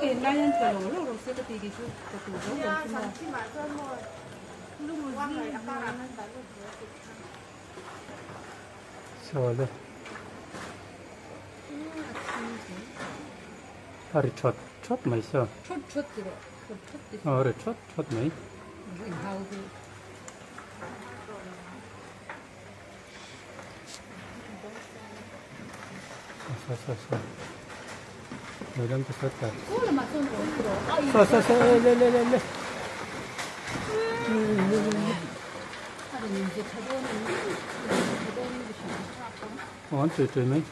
cái này nhân phải lỗ lỗ sẽ cái gì chứ cái tủ lỗ lỗ chứ mà rồi đây rồi chót chót mấy sao chốt rồi chót mấy sao rồi đang cái sốt cả sao lên ổn trời mấy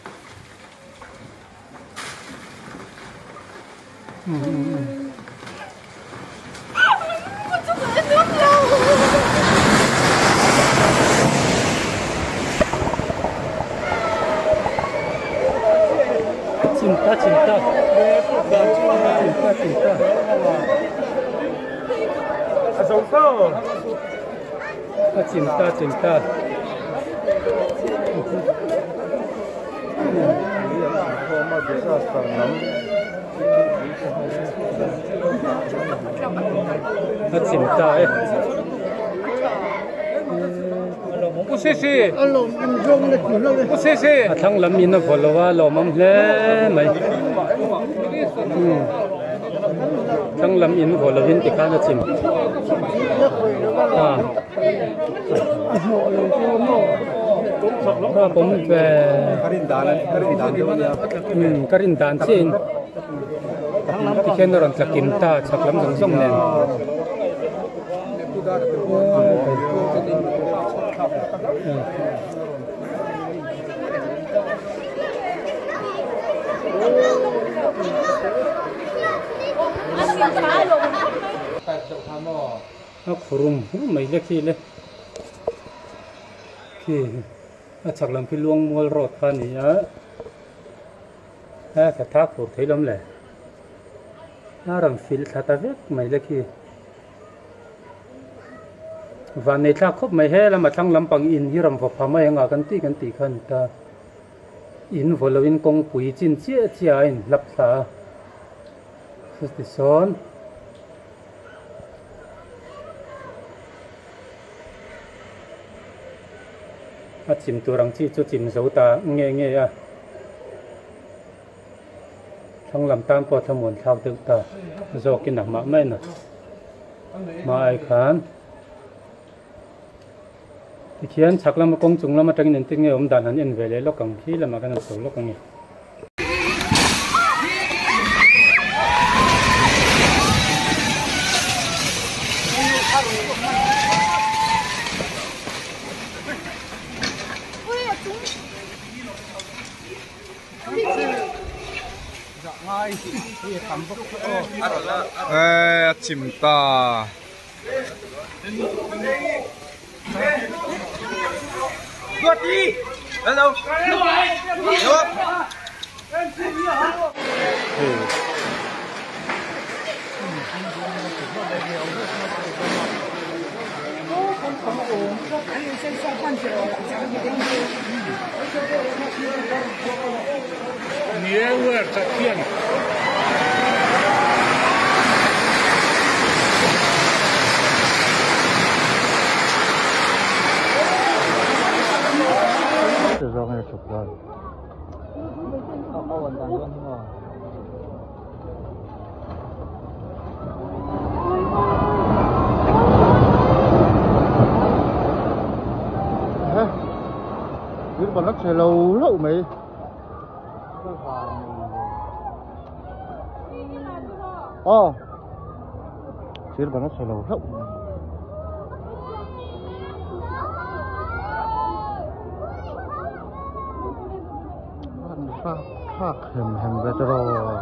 cinta cinta cinta Usisi. Usisi. Thằng làm mình nó follow lo mắm lẽ mày. Thằng làm mình follow viên thì khá là chìm.ผมvề Karin Dan xin. Thì khi nó làm chắc kim ta chắc lắm giống giống nè. Nó khrum mấy cái kia kia chắc làm cái luồng mua rột pha này á cái tháp của thấy lắm lẽ nó làm phil tháp vết mấy cái kia và này ta khóc mấy hè là mà thằng làm bằng in hi làm vào phàm mấy ngà cái tí khăn ta in vào là in công bùi chín chia in lấp sa thì son chìm tu răng chi cho chìm dấu ta nghe thằng làm tam po tham muốn thao tự ta do cái nằm mã mấy nè mà ai khán thì khiến chắc là một công chúng là mà tranh nên tiếng nghe ông đàn hắn in về lấy lúc càng khi là mà cái nào số lúc càng nhiều 아침다. Quật đi. Đâu đâu. Đâu. Nghĩa vừa thật tiền do nghe chụp rồi biết bọn nó chơi lâu mấy chỉ là bọn nó chơi lâu phát hình về rồi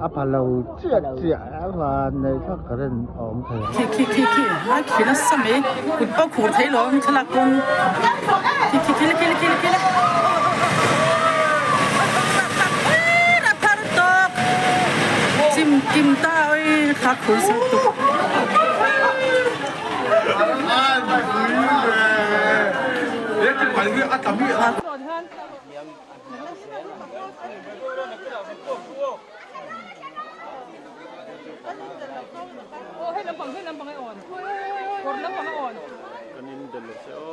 apa lâu chả và này chắc có nên ổn thôi khi nó xăm ấy cụt bao cụt thấy nó thật là con khi chim ta ơi khá khổ sao tụ ai mà quý về biết ให้น้ำปังให้อ่อนกดน้ำปังให้อ่อนกันนินเดลเชียว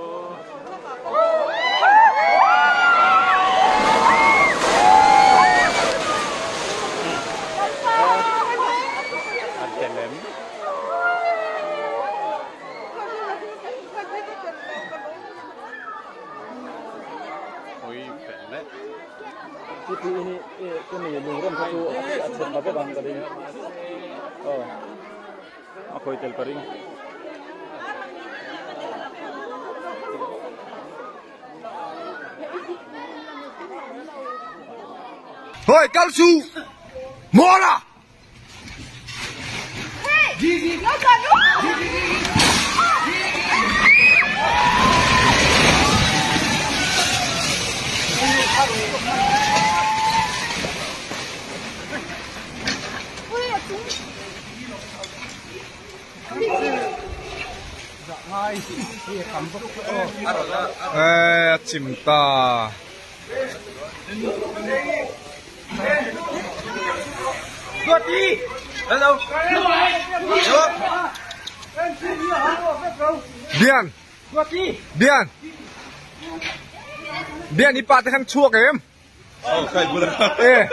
อันเจริญโอ้ยแปลกเลยที่ini ini yang rum satu aset apa bang tadi oh aku hotel paring Hoi, kalsu! Mola! Gigi, no cano! 아침다. đi. Hello. Bian. Bian. Bian đi pa tới khăn chua kìa em. Cái bữa đó. Ê.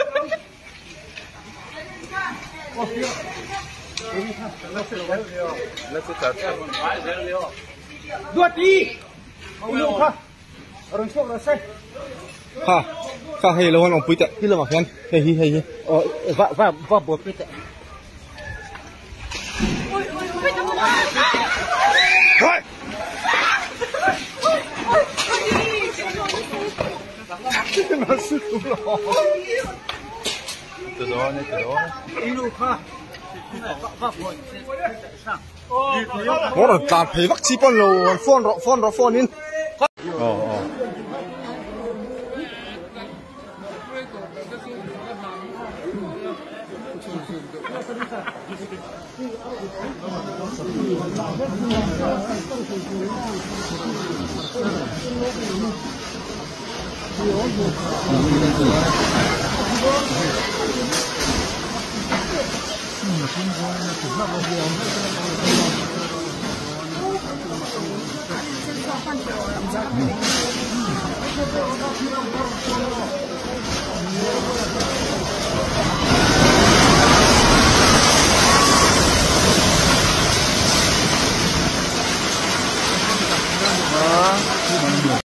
Ha, ha hay lo hon puite, hilo makan. Hey. Oh, va buat puite. Hoi. Masuk tu loh. Terdoa. Ilu ha. Va buat. Orang tak pay vaksin pun lo, phone in. Oh.